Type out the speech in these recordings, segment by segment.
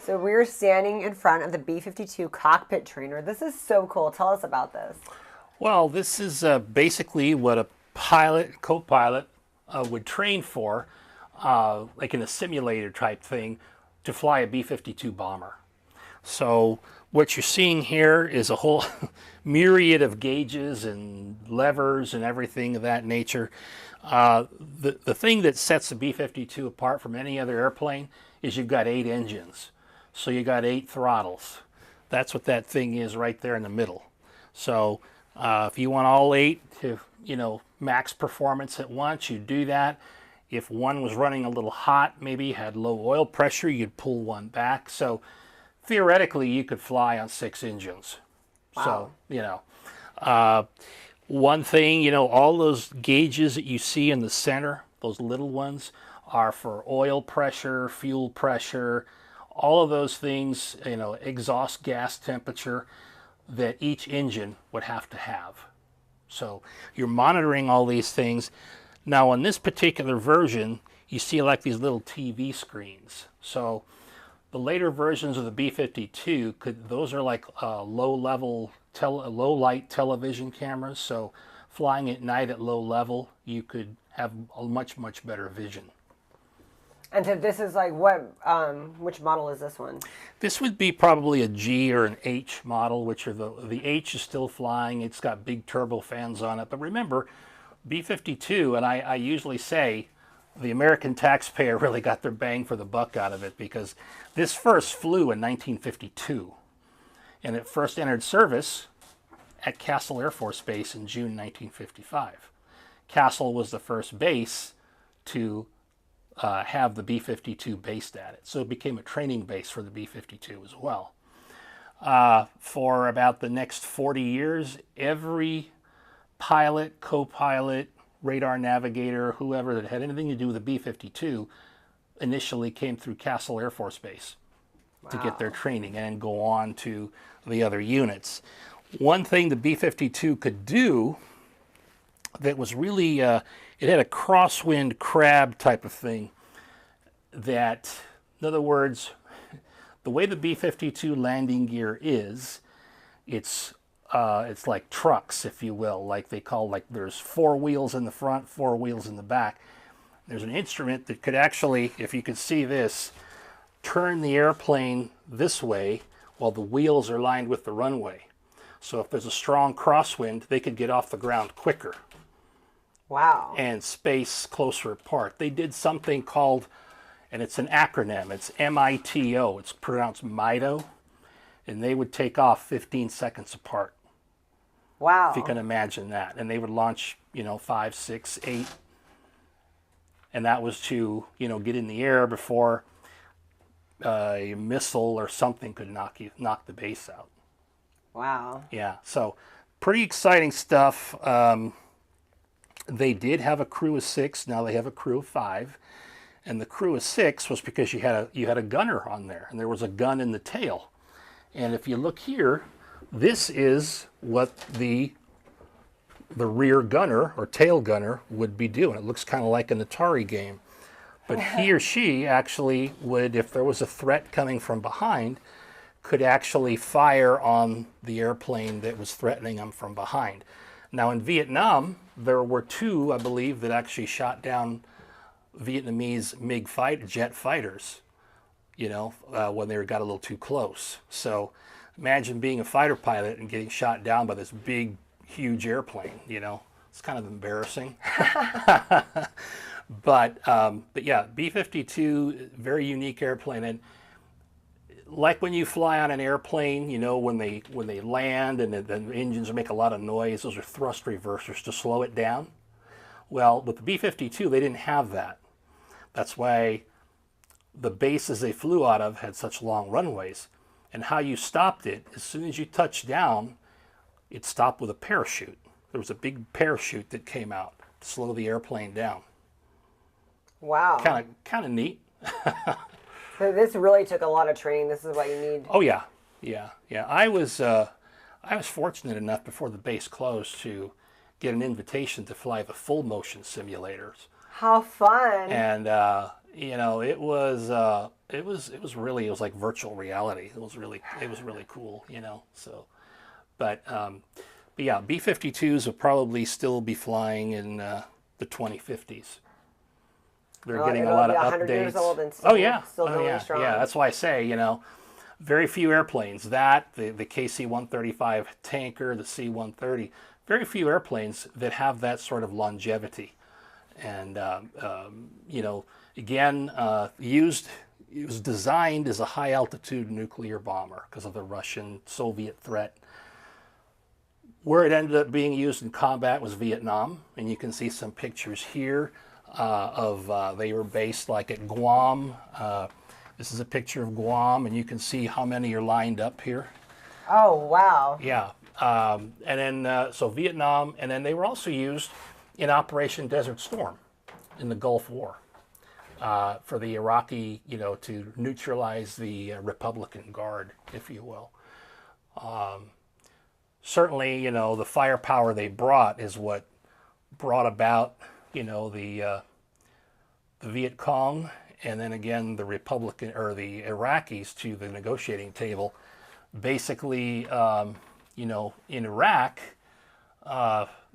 So we're standing in front of the B-52 cockpit trainer. This is so cool. Tell us about this. Well, this is basically what a pilot, co-pilot would train for, like in a simulator type thing, to fly a B-52 bomber. So what you're seeing here is a whole myriad of gauges and levers and everything of that nature. The thing that sets the B-52 apart from any other airplane is you've got 8 engines. So you got 8 throttles. That's what that thing is right there in the middle. So if you want all 8 to, max performance at once, you do that. If one was running a little hot, maybe had low oil pressure, you'd pull one back. So theoretically, you could fly on 6 engines. Wow. So, one thing, all those gauges that you see in the center, those little ones, are for oil pressure, fuel pressure, all of those things, exhaust gas temperature that each engine would have to have. So you're monitoring all these things. Now on this particular version, you see like these little TV screens. So the later versions of the B-52 those are like low light television cameras. So flying at night at low level, you could have a much better vision. And so this is like which model is this one? This would be probably a G or an H model, which are the H is still flying. It's got big turbofans on it. But remember, B-52, and I usually say the American taxpayer really got their bang for the buck out of it, because this first flew in 1952. And it first entered service at Castle Air Force Base in June 1955. Castle was the first base to have the B-52 based at it. So it became a training base for the B-52 as well. For about the next 40 years, every pilot, co-pilot, radar navigator, whoever that had anything to do with the B-52 initially came through Castle Air Force Base to get their training and go on to the other units. One thing the B-52 could do that was really, it had a crosswind crab type of thing that, in other words, the way the B-52 landing gear is, it's like trucks, if you will, like they call, like there's 4 wheels in the front, 4 wheels in the back. There's an instrument that could actually, if you could see this, turn the airplane this way while the wheels are lined with the runway. So if there's a strong crosswind, they could get off the ground quicker. Wow. And space closer apart. They did something called, and it's an acronym, it's MITO, it's pronounced MITO, and they would take off 15 seconds apart. Wow. If you can imagine that. And they would launch, 5, 6, 8, and that was to, get in the air before a missile or something could knock the base out. Wow. Yeah, so pretty exciting stuff. They did have a crew of 6. Now they have a crew of 5, and the crew of 6 was because you had a gunner on there, and there was a gun in the tail. And if you look here, this is what the rear gunner or tail gunner would be doing. It looks kind of like an Atari game, but he or she actually would, if there was a threat coming from behind, could actually fire on the airplane that was threatening them from behind. Now in Vietnam, there were 2, I believe, that actually shot down Vietnamese MiG jet fighters, when they got a little too close. So imagine being a fighter pilot and getting shot down by this big, huge airplane, It's kind of embarrassing. But yeah, B-52, very unique airplane. And like when you fly on an airplane, when they land and the engines make a lot of noise, those are thrust reversers to slow it down. Well, with the B-52, they didn't have that. That's why the bases they flew out of had such long runways. And how you stopped it, as soon as you touched down, it stopped with a parachute. There was a big parachute that came out to slow the airplane down. Wow. Kind of neat. So this really took a lot of training. This is what you need. Oh yeah. I was fortunate enough before the base closed to get an invitation to fly the full motion simulators. How fun. And it was it was like virtual reality. It was really cool, you know. So, but yeah, B-52s will probably still be flying in the 2050s. They're getting a lot of 100 updates. years old and still, still going yeah, strong. yeah. That's why I say, you know, very few airplanes. The KC-135 tanker, the C-130, very few airplanes that have that sort of longevity. And you know, again, it was designed as a high altitude nuclear bomber because of the Russian Soviet threat. Where it ended up being used in combat was Vietnam, and you can see some pictures here of they were based like at Guam. This is a picture of Guam, and you can see how many are lined up here. Oh, wow. Yeah, and then so Vietnam, and then they were also used in Operation Desert Storm in the Gulf War for the Iraqi, you know, to neutralize the Republican Guard, if you will. Certainly, you know, the firepower they brought is what brought about, you know, the Viet Cong, and then again the Republican or the Iraqis to the negotiating table. Basically, you know, in Iraq,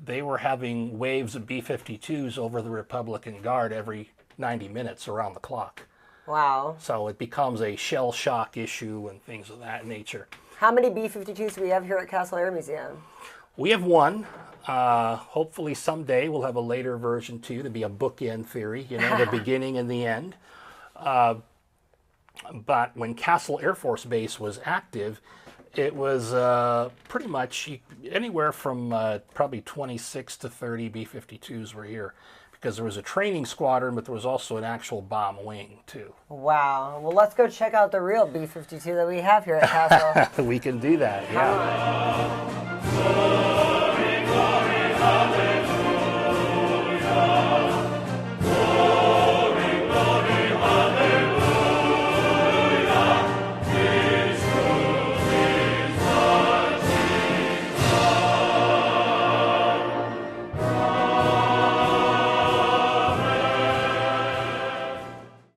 they were having waves of B-52s over the Republican Guard every 90 minutes around the clock. Wow. So it becomes a shell shock issue and things of that nature. How many B-52s do we have here at Castle Air Museum? We have one. Hopefully someday we'll have a later version too, to be a bookend theory, you know, the beginning and the end. But when Castle Air Force Base was active, it was pretty much anywhere from probably 26 to 30 B-52s were here, because there was a training squadron, but there was also an actual bomb wing too. Wow. Well, let's go check out the real B-52 that we have here at Castle. We can do that, yeah.